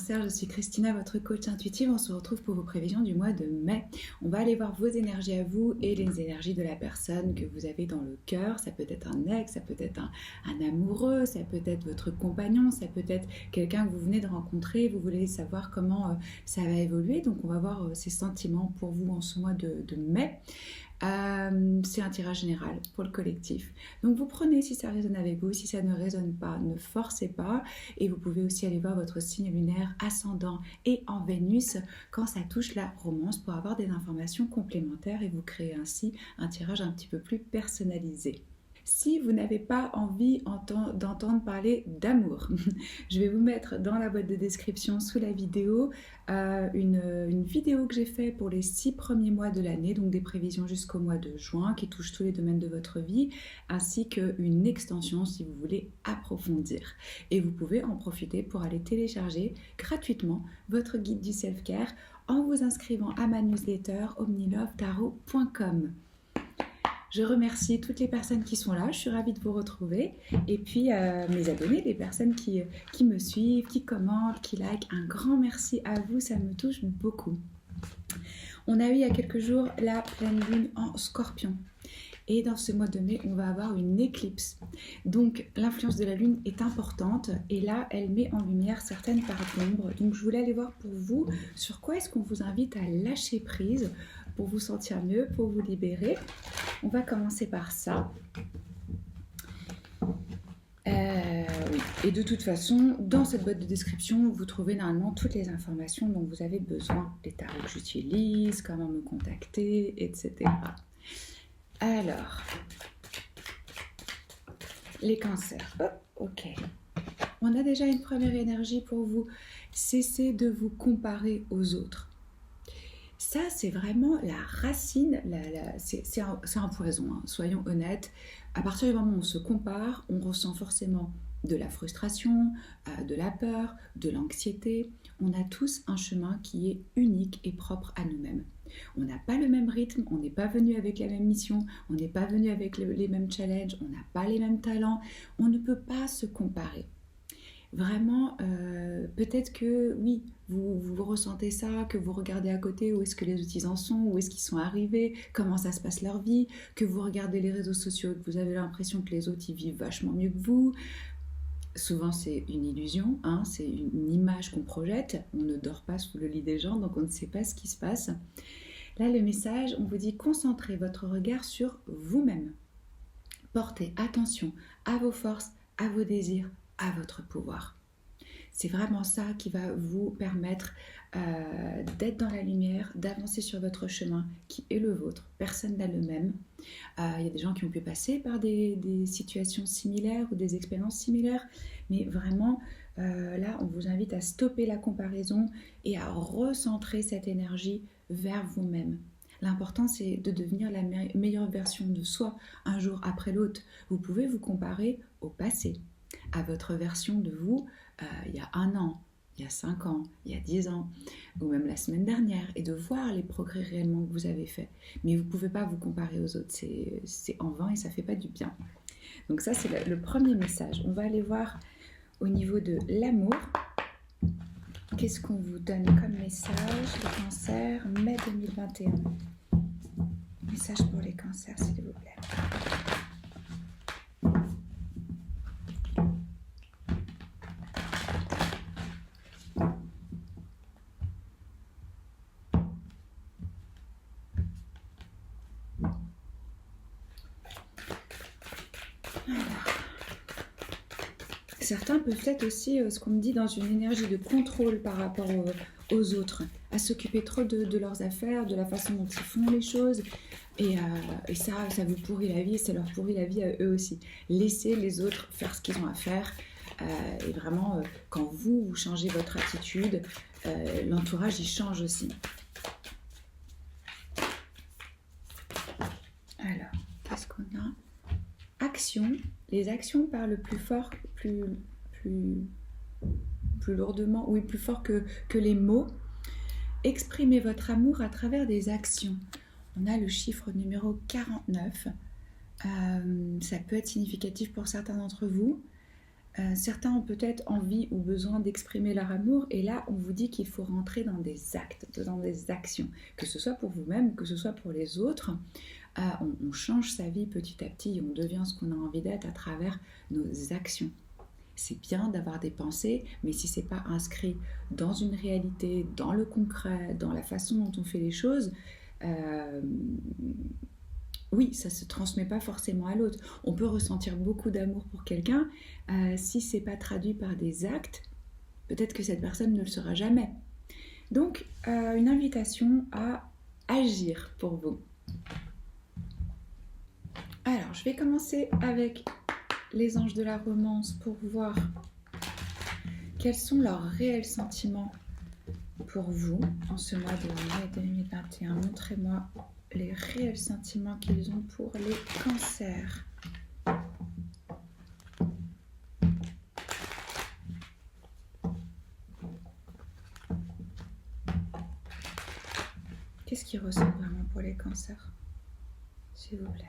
Cancer, je suis Christina, votre coach intuitive. On se retrouve pour vos prévisions du mois de mai. On va aller voir vos énergies à vous et les énergies de la personne que vous avez dans le cœur. Ça peut être un ex, ça peut être un amoureux, ça peut être votre compagnon, ça peut être quelqu'un que vous venez de rencontrer. Vous voulez savoir comment ça va évoluer. Donc on va voir ces sentiments pour vous en ce mois de mai. C'est un tirage général pour le collectif. Donc vous prenez si ça résonne avec vous, si ça ne résonne pas, ne forcez pas. Et vous pouvez aussi aller voir votre signe lunaire, ascendant et en Vénus quand ça touche la romance pour avoir des informations complémentaires et vous créer ainsi un tirage un petit peu plus personnalisé. Si vous n'avez pas envie d'entendre parler d'amour, je vais vous mettre dans la boîte de description sous la vidéo une vidéo que j'ai faite pour les 6 premiers mois de l'année, donc des prévisions jusqu'au mois de juin qui touchent tous les domaines de votre vie, ainsi qu'une extension si vous voulez approfondir. Et vous pouvez en profiter pour aller télécharger gratuitement votre guide du self-care en vous inscrivant à ma newsletter omnilovetarot.com. Je remercie toutes les personnes qui sont là, je suis ravie de vous retrouver. Et puis mes abonnés, les personnes qui me suivent, qui commentent, qui likent, un grand merci à vous, ça me touche beaucoup. On a eu il y a quelques jours la pleine lune en Scorpion. Et dans ce mois de mai, on va avoir une éclipse. Donc l'influence de la lune est importante et là, elle met en lumière certaines parts d'ombre. Donc je voulais aller voir pour vous sur quoi est-ce qu'on vous invite à lâcher prise pour vous sentir mieux, pour vous libérer. On va commencer par ça. Oui. Et de toute façon, dans cette boîte de description, vous trouvez normalement toutes les informations dont vous avez besoin. Les tarots que j'utilise, comment me contacter, etc. Alors, les cancers. Oh, ok. On a déjà une première énergie pour vous. Cessez de vous comparer aux autres. Ça, c'est vraiment la racine, c'est un poison, hein, soyons honnêtes. À partir du moment où on se compare, on ressent forcément de la frustration, de la peur, de l'anxiété. On a tous un chemin qui est unique et propre à nous-mêmes. On n'a pas le même rythme, on n'est pas venu avec la même mission, on n'est pas venu avec les mêmes challenges, on n'a pas les mêmes talents, on ne peut pas se comparer. Vraiment, peut-être que oui, vous ressentez ça, que vous regardez à côté où est-ce que les outils en sont, où est-ce qu'ils sont arrivés, comment ça se passe leur vie, que vous regardez les réseaux sociaux, que vous avez l'impression que les autres ils vivent vachement mieux que vous. Souvent c'est une illusion, hein, c'est une image qu'on projette, on ne dort pas sous le lit des gens, donc on ne sait pas ce qui se passe. Là le message, on vous dit concentrez votre regard sur vous-même. Portez attention à vos forces, à vos désirs, à votre pouvoir. C'est vraiment ça qui va vous permettre d'être dans la lumière, d'avancer sur votre chemin qui est le vôtre. Personne n'a le même. Il y a des gens qui ont pu passer par des situations similaires ou des expériences similaires, mais vraiment, là, on vous invite à stopper la comparaison et à recentrer cette énergie vers vous-même. L'important, c'est de devenir la meilleure version de soi un jour après l'autre. Vous pouvez vous comparer au passé, à votre version de vous il y a 1 an, il y a 5 ans, il y a 10 ans, ou même la semaine dernière, et de voir les progrès réellement que vous avez faits. Mais vous ne pouvez pas vous comparer aux autres, c'est en vain et ça ne fait pas du bien. Donc ça, c'est le premier message. On va aller voir au niveau de l'amour. Qu'est-ce qu'on vous donne comme message, les cancers, mai 2021. Message pour les cancers, s'il vous plaît. Certains peuvent être aussi, ce qu'on me dit, dans une énergie de contrôle par rapport aux autres, à s'occuper trop de leurs affaires, de la façon dont ils font les choses, et ça vous pourrit la vie, ça leur pourrit la vie à eux aussi. Laissez les autres faire ce qu'ils ont à faire, et vraiment, quand vous changez votre attitude, l'entourage, il change aussi. Alors, qu'est-ce qu'on a ? Action. Les actions parlent plus fort, plus lourdement, oui, plus fort que les mots. Exprimez votre amour à travers des actions. On a le chiffre numéro 49. Ça peut être significatif pour certains d'entre vous. Certains ont peut-être envie ou besoin d'exprimer leur amour et là on vous dit qu'il faut rentrer dans des actes, dans des actions, que ce soit pour vous-même, que ce soit pour les autres. On change sa vie petit à petit, on devient ce qu'on a envie d'être à travers nos actions. C'est bien d'avoir des pensées, mais si c'est pas inscrit dans une réalité, dans le concret, dans la façon dont on fait les choses, oui, ça se transmet pas forcément à l'autre. On peut ressentir beaucoup d'amour pour quelqu'un, si c'est pas traduit par des actes, peut-être que cette personne ne le sera jamais. Donc, une invitation à agir pour vous. Alors, je vais commencer avec les anges de la romance pour voir quels sont leurs réels sentiments pour vous en ce mois de mai 2021. Montrez-moi les réels sentiments qu'ils ont pour les cancers. Qu'est-ce qu'ils ressentent vraiment pour les cancers, s'il vous plaît?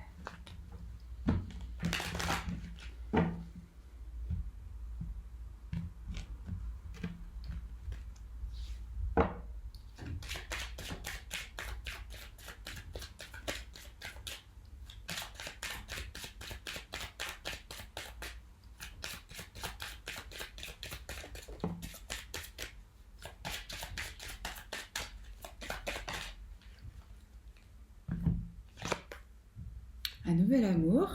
Un nouvel amour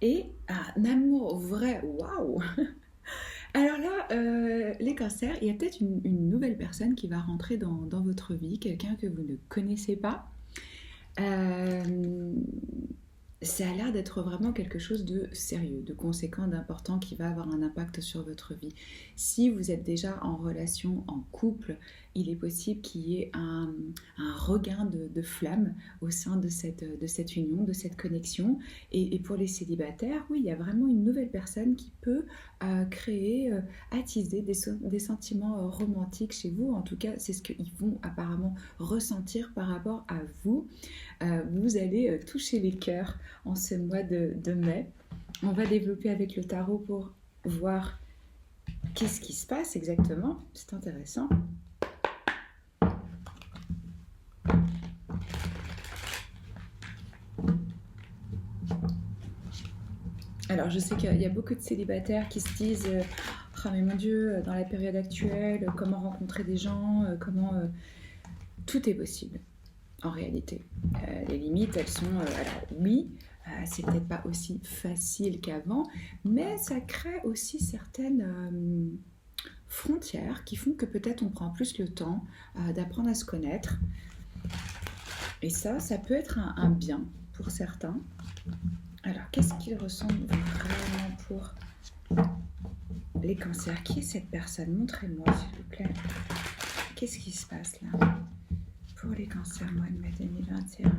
et un amour vrai. Waouh! Alors là, les cancers, il y a peut-être une nouvelle personne qui va rentrer dans votre vie, quelqu'un que vous ne connaissez pas. Ça a l'air d'être vraiment quelque chose de sérieux, de conséquent, d'important qui va avoir un impact sur votre vie. Si vous êtes déjà en relation, en couple, il est possible qu'il y ait un regain de flamme au sein de cette union, de cette connexion. Et pour les célibataires, oui, il y a vraiment une nouvelle personne qui peut créer, attiser des sentiments romantiques chez vous. En tout cas, c'est ce qu'ils vont apparemment ressentir par rapport à vous. Vous allez toucher les cœurs en ce mois de mai. On va développer avec le tarot pour voir qu'est-ce qui se passe exactement. C'est intéressant. Alors, je sais qu'il y a beaucoup de célibataires qui se disent « Oh mais mon Dieu, dans la période actuelle, comment rencontrer des gens, comment... Tout est possible, en réalité. Les limites, elles sont... alors oui, c'est peut-être pas aussi facile qu'avant, mais ça crée aussi certaines frontières qui font que peut-être on prend plus le temps d'apprendre à se connaître. Et ça peut être un bien pour certains. Alors, qu'est-ce qu'ils ressentent vraiment pour les cancers? Qui est cette personne? Montrez-moi, s'il vous plaît. Qu'est-ce qui se passe là pour les cancers, mois de mai 2021?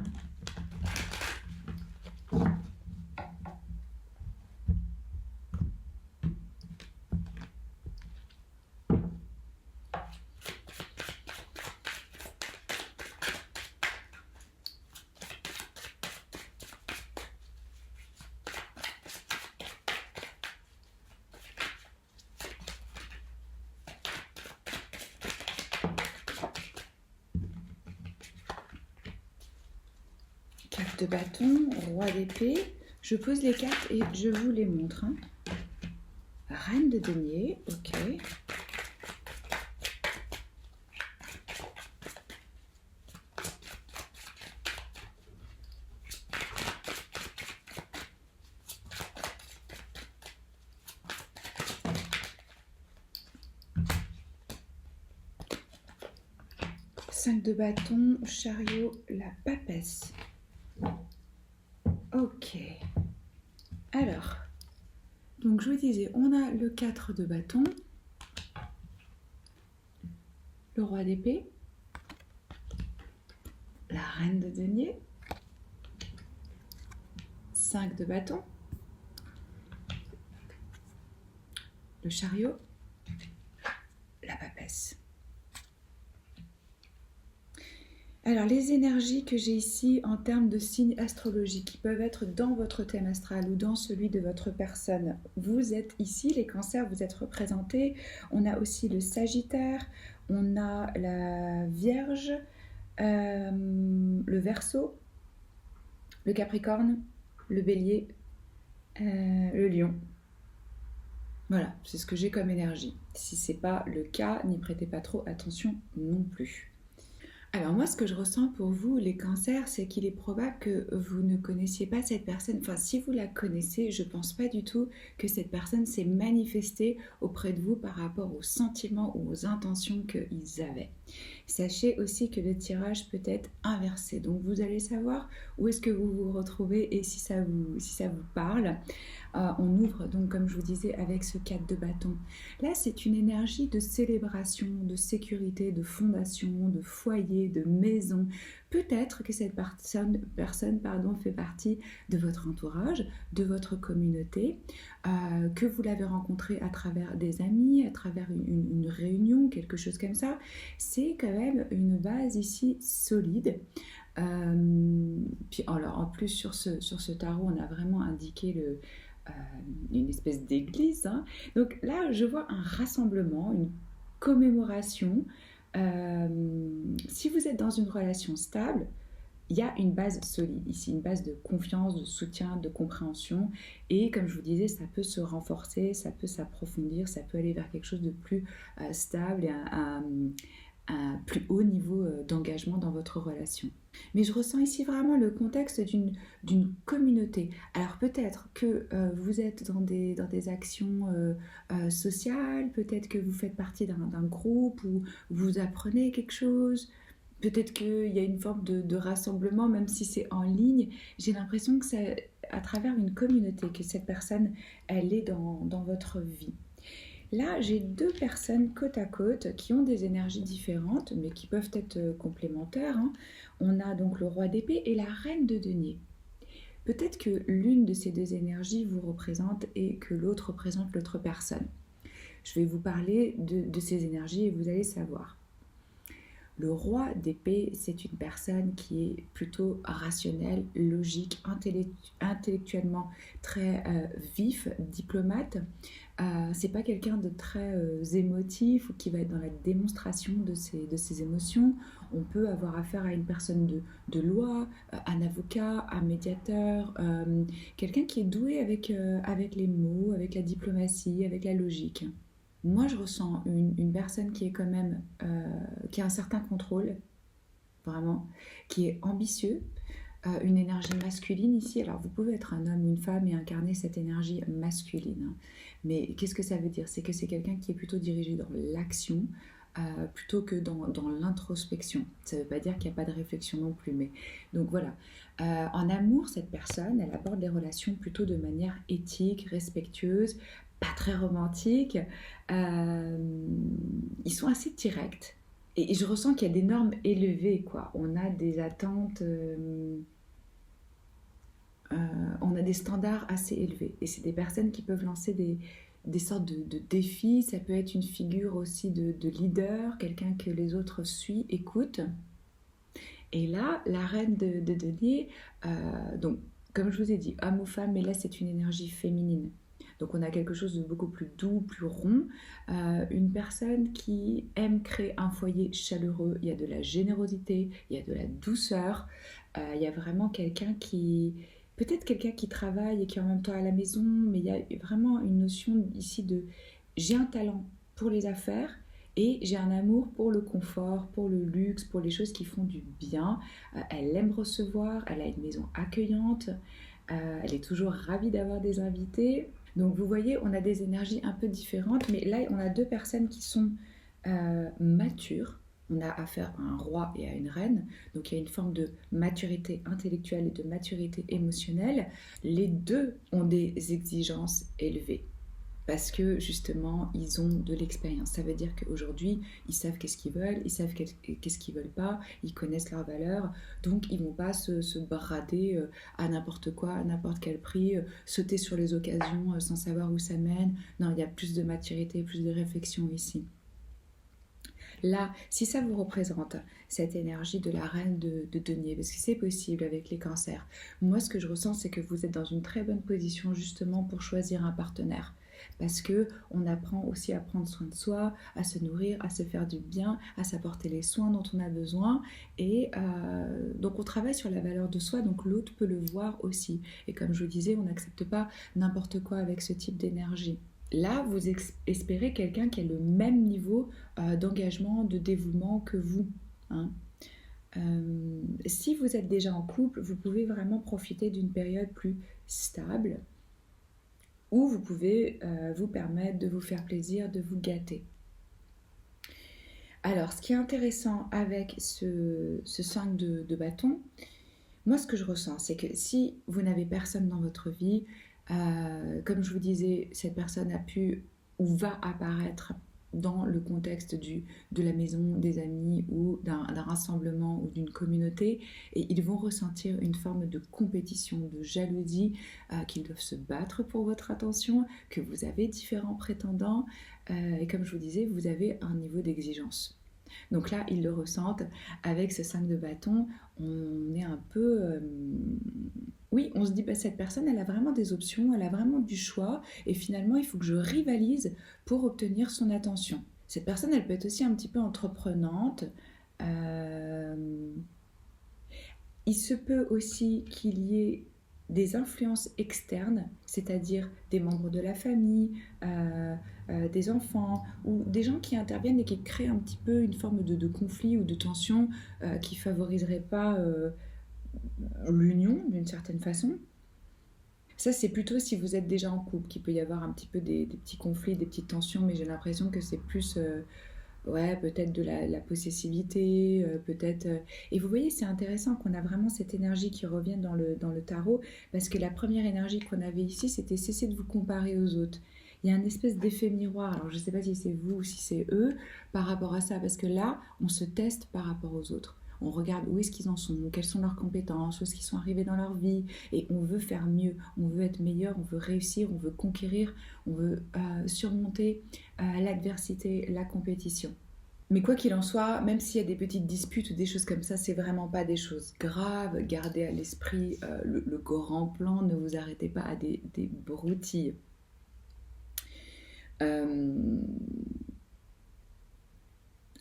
Carte de bâton, roi d'épée. Je pose les cartes et je vous les montre. Hein. Reine de denier, ok. Cinq de bâton, chariot, la papesse. Ok. Alors, donc je vous disais, on a le 4 de bâton, le roi d'épée, la reine de denier, 5 de bâton, le chariot, la papesse. Alors, les énergies que j'ai ici en termes de signes astrologiques qui peuvent être dans votre thème astral ou dans celui de votre personne, vous êtes ici, les cancers, vous êtes représentés. On a aussi le Sagittaire, on a la Vierge, le Verseau, le Capricorne, le Bélier, le Lion. Voilà, c'est ce que j'ai comme énergie. Si ce n'est pas le cas, n'y prêtez pas trop attention non plus. Alors moi, ce que je ressens pour vous, les cancers, c'est qu'il est probable que vous ne connaissiez pas cette personne. Enfin, si vous la connaissez, je ne pense pas du tout que cette personne s'est manifestée auprès de vous par rapport aux sentiments ou aux intentions qu'ils avaient. Sachez aussi que le tirage peut être inversé. Donc vous allez savoir où est-ce que vous vous retrouvez et si ça vous parle. On ouvre donc, comme je vous disais, avec ce 4 de bâton. Là, c'est une énergie de célébration, de sécurité, de fondation, de foyer, de maison. Peut-être que cette personne fait partie de votre entourage, de votre communauté, que vous l'avez rencontrée à travers des amis, à travers une réunion, quelque chose comme ça. C'est quand même une base ici solide. Puis alors, en plus, sur ce tarot, on a vraiment indiqué une espèce d'église, hein. Donc là, je vois un rassemblement, une commémoration. Si vous êtes dans une relation stable, il y a une base solide ici, une base de confiance, de soutien, de compréhension. Et comme je vous disais, ça peut se renforcer, ça peut s'approfondir, ça peut aller vers quelque chose de plus stable et un plus haut niveau d'engagement dans votre relation. Mais je ressens ici vraiment le contexte d'une communauté. Alors peut-être que vous êtes dans des actions sociales, peut-être que vous faites partie d'un groupe où vous apprenez quelque chose, peut-être qu'il y a une forme de rassemblement, même si c'est en ligne. J'ai l'impression que c'est à travers une communauté que cette personne, elle est dans votre vie. Là, j'ai deux personnes côte à côte qui ont des énergies différentes, mais qui peuvent être complémentaires, hein. On a donc le roi d'épée et la reine de denier. Peut-être que l'une de ces deux énergies vous représente et que l'autre représente l'autre personne. Je vais vous parler de ces énergies et vous allez savoir. Le roi d'épée, c'est une personne qui est plutôt rationnelle, logique, intellectuellement très vif, diplomate. C'est pas quelqu'un de très émotif ou qui va être dans la démonstration de ses émotions. On peut avoir affaire à une personne de loi, un avocat, un médiateur, quelqu'un qui est doué avec les mots, avec la diplomatie, avec la logique. Moi, je ressens une personne qui est quand même, qui a un certain contrôle, vraiment, qui est ambitieux, une énergie masculine ici. Alors, vous pouvez être un homme ou une femme et incarner cette énergie masculine, hein. Mais qu'est-ce que ça veut dire? C'est que c'est quelqu'un qui est plutôt dirigé dans l'action, plutôt que dans l'introspection. Ça ne veut pas dire qu'il n'y a pas de réflexion non plus. Mais donc voilà. En amour, cette personne, elle aborde les relations plutôt de manière éthique, respectueuse, pas très romantique. Ils sont assez directs. Et je ressens qu'il y a des normes élevées, quoi. On a des attentes, on a des standards assez élevés. Et c'est des personnes qui peuvent lancer des sortes de défis. Ça peut être une figure aussi de leader, quelqu'un que les autres suivent, écoutent. Et là, la reine de denier, donc, comme je vous ai dit, homme ou femme, mais là, c'est une énergie féminine. Donc on a quelque chose de beaucoup plus doux, plus rond. Une personne qui aime créer un foyer chaleureux. Il y a de la générosité, il y a de la douceur. Il y a vraiment quelqu'un qui... Peut-être quelqu'un qui travaille et qui est en même temps à la maison, mais il y a vraiment une notion ici de... J'ai un talent pour les affaires et j'ai un amour pour le confort, pour le luxe, pour les choses qui font du bien. Elle aime recevoir, elle a une maison accueillante. Elle est toujours ravie d'avoir des invités. Donc vous voyez, on a des énergies un peu différentes, mais là on a deux personnes qui sont matures. On a affaire à un roi et à une reine, donc il y a une forme de maturité intellectuelle et de maturité émotionnelle. Les deux ont des exigences élevées parce que justement ils ont de l'expérience. Ça veut dire qu'aujourd'hui ils savent qu'est-ce qu'ils veulent, ils savent qu'est-ce qu'ils veulent pas, ils connaissent leurs valeurs, donc ils vont pas se brader à n'importe quoi, à n'importe quel prix, sauter sur les occasions sans savoir où ça mène. Non, il y a plus de maturité, plus de réflexion ici. Là, si ça vous représente cette énergie de la reine de denier, parce que c'est possible avec les cancers, moi ce que je ressens c'est que vous êtes dans une très bonne position justement pour choisir un partenaire. Parce que on apprend aussi à prendre soin de soi, à se nourrir, à se faire du bien, à s'apporter les soins dont on a besoin. Et donc on travaille sur la valeur de soi, donc l'autre peut le voir aussi. Et comme je vous disais, on n'accepte pas n'importe quoi avec ce type d'énergie. Là, vous espérez quelqu'un qui a le même niveau d'engagement, de dévouement que vous. Hein. Si vous êtes déjà en couple, vous pouvez vraiment profiter d'une période plus stable où vous pouvez vous permettre de vous faire plaisir, de vous gâter. Alors, ce qui est intéressant avec ce 5 de bâton, moi ce que je ressens, c'est que si vous n'avez personne dans votre vie, comme je vous disais, cette personne a pu ou va apparaître dans le contexte de la maison, des amis ou d'un rassemblement ou d'une communauté, et ils vont ressentir une forme de compétition, de jalousie, qu'ils doivent se battre pour votre attention, que vous avez différents prétendants, et comme je vous disais, vous avez un niveau d'exigence. Donc là, ils le ressentent avec ce 5 de bâton. On est un peu... oui, on se dit, bah, cette personne, elle a vraiment des options, elle a vraiment du choix, et finalement, il faut que je rivalise pour obtenir son attention. Cette personne, elle peut être aussi un petit peu entreprenante. Euh, Il se peut aussi qu'il y ait des influences externes, c'est-à-dire des membres de la famille, des enfants, ou des gens qui interviennent et qui créent un petit peu une forme de conflit ou de tension qui ne favoriserait pas l'union d'une certaine façon. Ça, c'est plutôt si vous êtes déjà en couple qu'il peut y avoir un petit peu des petits conflits, des petites tensions, mais j'ai l'impression que c'est plus, ouais, peut-être de la possessivité, peut-être... Et vous voyez, c'est intéressant qu'on a vraiment cette énergie qui revient dans le tarot, parce que la première énergie qu'on avait ici, c'était cesser de vous comparer aux autres. Il y a un espèce d'effet miroir, alors je ne sais pas si c'est vous ou si c'est eux, par rapport à ça, parce que là, on se teste par rapport aux autres. On regarde où est-ce qu'ils en sont, quelles sont leurs compétences, où est-ce qu'ils sont arrivés dans leur vie, et on veut faire mieux, on veut être meilleur, on veut réussir, on veut conquérir, on veut surmonter l'adversité, la compétition. Mais quoi qu'il en soit, même s'il y a des petites disputes ou des choses comme ça, c'est vraiment pas des choses graves. Gardez à l'esprit le grand plan, ne vous arrêtez pas à des broutilles. Euh,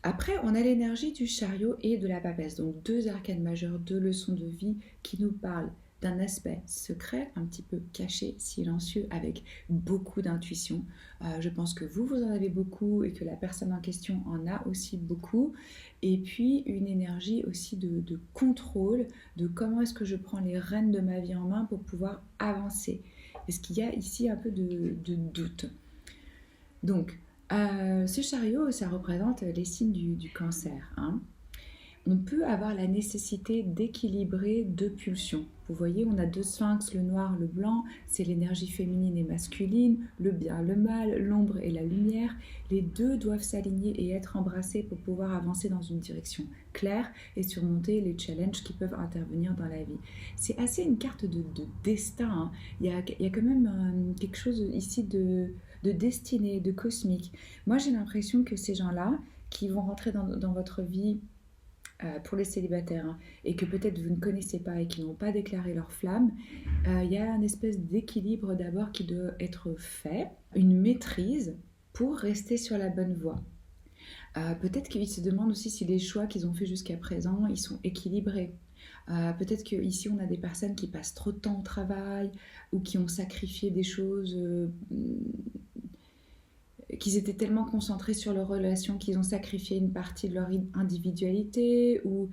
Après, on a l'énergie du chariot et de la papesse, donc deux arcanes majeures, deux leçons de vie qui nous parlent d'un aspect secret, un petit peu caché, silencieux, avec beaucoup d'intuition. Je pense que vous en avez beaucoup et que la personne en question en a aussi beaucoup. Et puis une énergie aussi de contrôle, de comment est-ce que je prends les rênes de ma vie en main pour pouvoir avancer. Est-ce qu'il y a ici un peu de doute? Donc, ce chariot, ça représente les signes du cancer. Hein. On peut avoir la nécessité d'équilibrer deux pulsions. Vous voyez, on a deux sphinx, le noir, le blanc, c'est l'énergie féminine et masculine, le bien, le mal, l'ombre et la lumière. Les deux doivent s'aligner et être embrassés pour pouvoir avancer dans une direction claire et surmonter les challenges qui peuvent intervenir dans la vie. C'est assez une carte de destin. Hein. Il y a quand même quelque chose ici de destinée, de cosmique. Moi, j'ai l'impression que ces gens-là qui vont rentrer dans votre vie pour les célibataires, hein, et que peut-être vous ne connaissez pas et qui n'ont pas déclaré leur flamme, il y a une espèce d'équilibre d'abord qui doit être fait, une maîtrise pour rester sur la bonne voie. Peut-être qu'ils se demandent aussi si les choix qu'ils ont faits jusqu'à présent, ils sont équilibrés. Peut-être qu'ici on a des personnes qui passent trop de temps au travail ou qui ont sacrifié des choses, qu'ils étaient tellement concentrés sur leur relation qu'ils ont sacrifié une partie de leur individualité, ou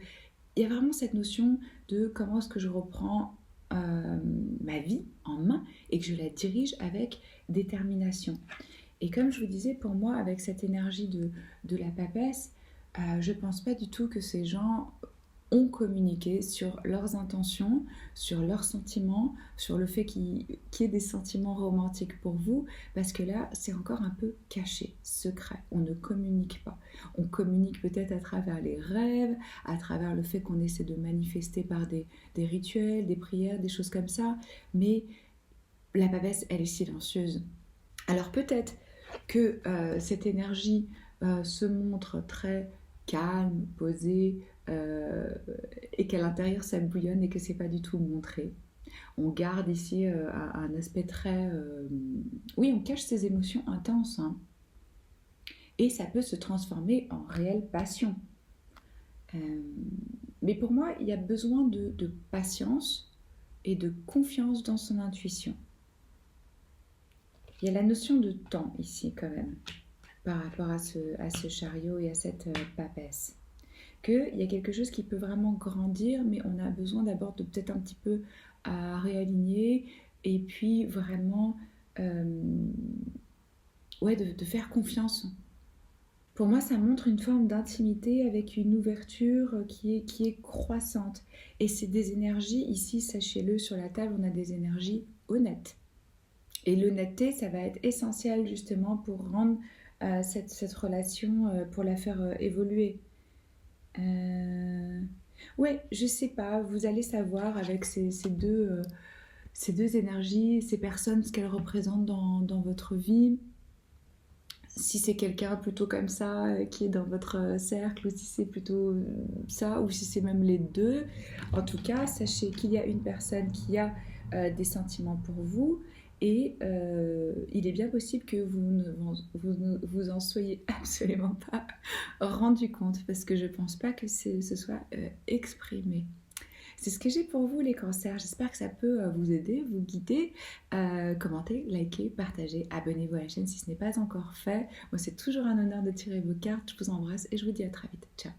il y a vraiment cette notion de comment est-ce que je reprends ma vie en main et que je la dirige avec détermination. Et comme je vous disais, pour moi, avec cette énergie de la papesse, je ne pense pas du tout que ces gens ont communiqué sur leurs intentions, sur leurs sentiments, sur le fait qu'il y ait des sentiments romantiques pour vous, parce que là, c'est encore un peu caché, secret. On ne communique pas. On communique peut-être à travers les rêves, à travers le fait qu'on essaie de manifester par des rituels, des prières, des choses comme ça, mais la papesse, elle est silencieuse. Alors peut-être que cette énergie se montre très calme, posé, et qu'à l'intérieur ça bouillonne et que c'est pas du tout montré. On garde ici un aspect très... oui, on cache ses émotions intenses, hein, et ça peut se transformer en réelle passion. Euh, mais pour moi, il y a besoin de patience et de confiance dans son intuition. Il y a la notion de temps ici quand même, par rapport à ce chariot et à cette papesse. Qu'il y a quelque chose qui peut vraiment grandir, mais on a besoin d'abord de peut-être un petit peu à réaligner et puis vraiment ouais, de faire confiance. Pour moi, ça montre une forme d'intimité avec une ouverture qui est croissante. Et c'est des énergies, ici, sachez-le, sur la table, on a des énergies honnêtes. Et l'honnêteté, ça va être essentiel justement pour rendre cette relation, pour la faire évoluer. Euh... Ouais, je sais pas, vous allez savoir avec ces deux énergies, ces personnes, ce qu'elles représentent dans votre vie. Si c'est quelqu'un plutôt comme ça qui est dans votre cercle, ou si c'est plutôt ça, ou si c'est même les deux. En tout cas, sachez qu'il y a une personne qui a des sentiments pour vous et il est bien possible que vous en soyez absolument pas rendu compte parce que je pense pas que ce soit exprimé. C'est ce que j'ai pour vous les cancers. J'espère que ça peut vous aider, vous guider. Commentez, likez, partagez, abonnez-vous à la chaîne si ce n'est pas encore fait. Moi, c'est toujours un honneur de tirer vos cartes. Je vous embrasse et je vous dis à très vite. Ciao.